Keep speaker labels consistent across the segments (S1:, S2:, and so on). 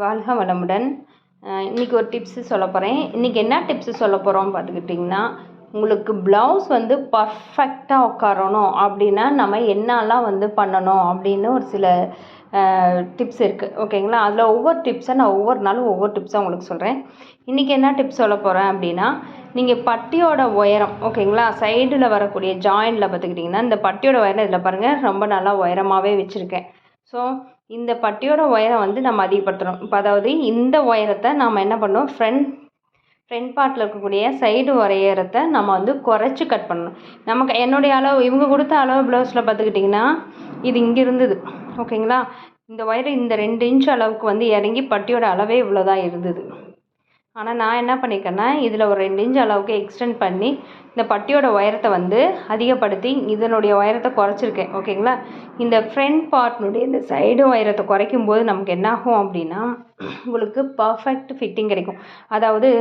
S1: வாழ்க வளமுடன். இன்றைக்கி ஒரு டிப்ஸு சொல்ல போகிறேன். இன்றைக்கி என்ன டிப்ஸு சொல்ல போகிறோம் பார்த்துக்கிட்டிங்கன்னா, உங்களுக்கு ப்ளவுஸ் வந்து பர்ஃபெக்டாக உட்காரணும் அப்படின்னா நம்ம என்னெல்லாம் வந்து பண்ணணும் அப்படின்னு ஒரு சில டிப்ஸ் இருக்குது. ஓகேங்களா? அதில் ஒவ்வொரு டிப்ஸை நான் ஒவ்வொரு நாளும் ஒவ்வொரு டிப்ஸாக உங்களுக்கு சொல்கிறேன். இன்றைக்கி என்ன டிப்ஸ் சொல்ல போகிறேன் அப்படின்னா, நீங்கள் பட்டியோட உயரம் ஓகேங்களா, சைடில் வரக்கூடிய ஜாயிண்டில் பார்த்துக்கிட்டிங்கன்னா, இந்த பட்டியோட உயரம் இதில் பாருங்கள் ரொம்ப நல்லா உயரமாகவே வச்சுருக்கேன். ஸோ இந்த பட்டியோட உயரம் வந்து நம்ம அதிகப்படுத்தணும். இப்போ அதாவது இந்த உயரத்தை நாம் என்ன பண்ணணும், ஃப்ரண்ட் பார்ட்டில் இருக்கக்கூடிய சைடு உயரத்தை நம்ம வந்து குறைச்சி கட் பண்ணணும். நமக்கு என்னுடைய அளவு இவங்க கொடுத்த அளவு ப்ளவுஸில் பார்த்துக்கிட்டிங்கன்னா இது இங்கே இருந்தது ஓகேங்களா. இந்த உயரம் இந்த 2 இன்ச் அளவுக்கு வந்து இறங்கி பட்டியோட அளவே இவ்வளோ தான் இருந்தது. ஆனால் நான் என்ன பண்ணியிருக்கேன்னா இதில் ஒரு 2 இன்ச் அளவுக்கு எக்ஸ்டெண்ட் பண்ணி இந்த பட்டியோட உயரத்தை வந்து அதிகப்படுத்தி இதனுடைய உயரத்தை குறைச்சிருக்கேன். ஓகேங்களா. இந்த ஃப்ரண்ட் பார்ட்னுடைய இந்த சைடு உயரத்தை குறைக்கும் போது நமக்கு என்னாகும் அப்படின்னா உங்களுக்கு பர்ஃபெக்ட் ஃபிட்டிங் கிடைக்கும். அதாவது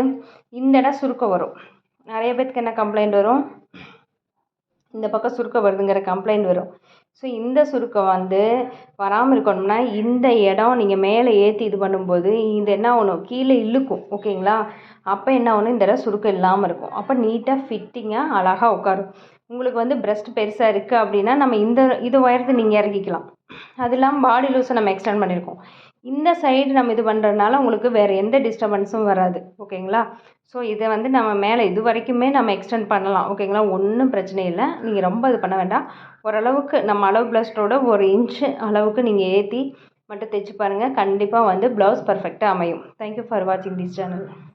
S1: இந்த இடம் சுருக்கம் வரும். நிறைய பேருக்கு என்ன கம்ப்ளைண்ட் வரும், இந்த பக்கம் சுருக்கம் வருதுங்கிற கம்ப்ளைண்ட் வரும். ஸோ இந்த சுருக்கம் வந்து வராமல் இருக்கணும்னா இந்த இடம் நீங்கள் மேலே ஏற்றி இது பண்ணும்போது இது என்ன ஆகணும், கீழே இழுக்கும். ஓகேங்களா. அப்போ என்ன ஆகணும், இந்த இடம் சுருக்கம் இல்லாமல் இருக்கும். அப்போ நீட்டாக ஃபிட்டிங்காக அழகாக உட்காரும். உங்களுக்கு வந்து பிரஸ்ட் பெருசாக இருக்குது அப்படின்னா நம்ம இது உயரத்தை நீங்கள் இறக்கிக்கலாம். அது இல்லாமல் பாடி லூஸை நம்ம எக்ஸ்டெண்ட் பண்ணியிருக்கோம். இந்த சைடு நம்ம இது பண்ணுறதுனால உங்களுக்கு வேறு எந்த டிஸ்டர்பன்ஸும் வராது. ஓகேங்களா. ஸோ இதை வந்து நம்ம மேலே இது வரைக்குமே நம்ம எக்ஸ்டெண்ட் பண்ணலாம். ஓகேங்களா. ஒன்றும் பிரச்சனை இல்லை. நீங்கள் ரொம்ப இது பண்ண வேண்டாம். ஓரளவுக்கு நம்ம அளவு ப்ளவுஸோட 1 இன்ச்சு அளவுக்கு நீங்கள் ஏற்றி மட்டும் தைச்சு பாருங்கள். கண்டிப்பாக வந்து ப்ளவுஸ் பர்ஃபெக்டாக அமையும். தேங்க்யூ ஃபார் வாட்சிங் திஸ் சேனல்.